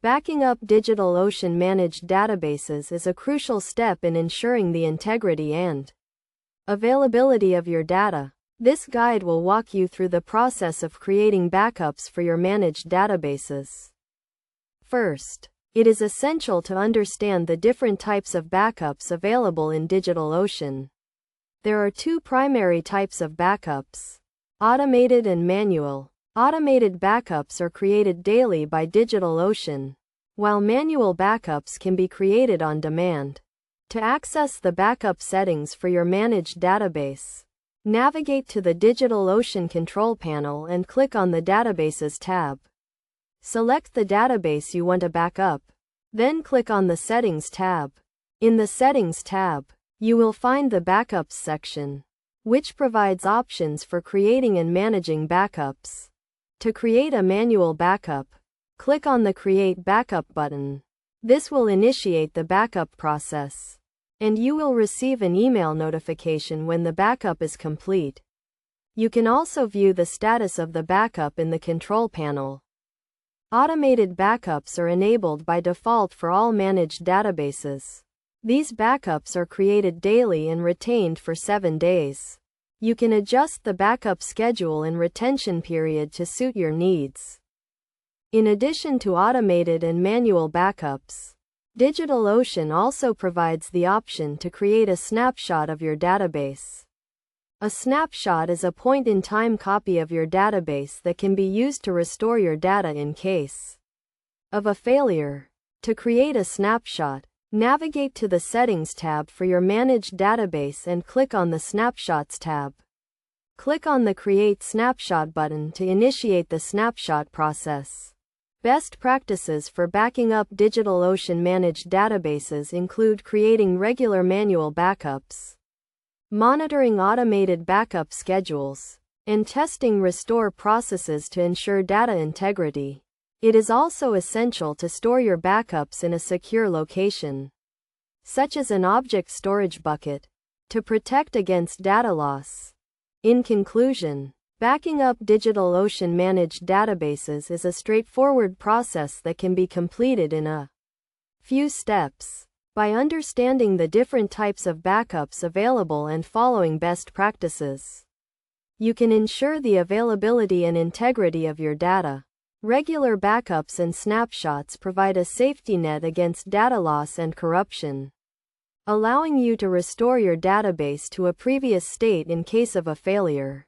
Backing up DigitalOcean managed databases is a crucial step in ensuring the integrity and availability of your data. This guide will walk you through the process of creating backups for your managed databases. First, it is essential to understand the different types of backups available in DigitalOcean. There are two primary types of backups: automated and manual. Automated backups are created daily by DigitalOcean, while manual backups can be created on demand. To access the backup settings for your managed database, navigate to the DigitalOcean control panel and click on the Databases tab. Select the database you want to back up, then click on the Settings tab. In the Settings tab, you will find the Backups section, which provides options for creating and managing backups. To create a manual backup, click on the Create Backup button. This will initiate the backup process, and you will receive an email notification when the backup is complete. You can also view the status of the backup in the control panel. Automated backups are enabled by default for all managed databases. These backups are created daily and retained for 7 days. You can adjust the backup schedule and retention period to suit your needs. In addition to automated and manual backups, DigitalOcean also provides the option to create a snapshot of your database. A snapshot is a point-in-time copy of your database that can be used to restore your data in case of a failure. To create a snapshot, navigate to the Settings tab for your managed database and click on the Snapshots tab. Click on the Create Snapshot button to initiate the snapshot process. Best practices for backing up DigitalOcean managed databases include creating regular manual backups, monitoring automated backup schedules, and testing restore processes to ensure data integrity. It is also essential to store your backups in a secure location, such as an object storage bucket, to protect against data loss. In conclusion, backing up DigitalOcean managed databases is a straightforward process that can be completed in a few steps. By understanding the different types of backups available and following best practices, you can ensure the availability and integrity of your data. Regular backups and snapshots provide a safety net against data loss and corruption, allowing you to restore your database to a previous state in case of a failure.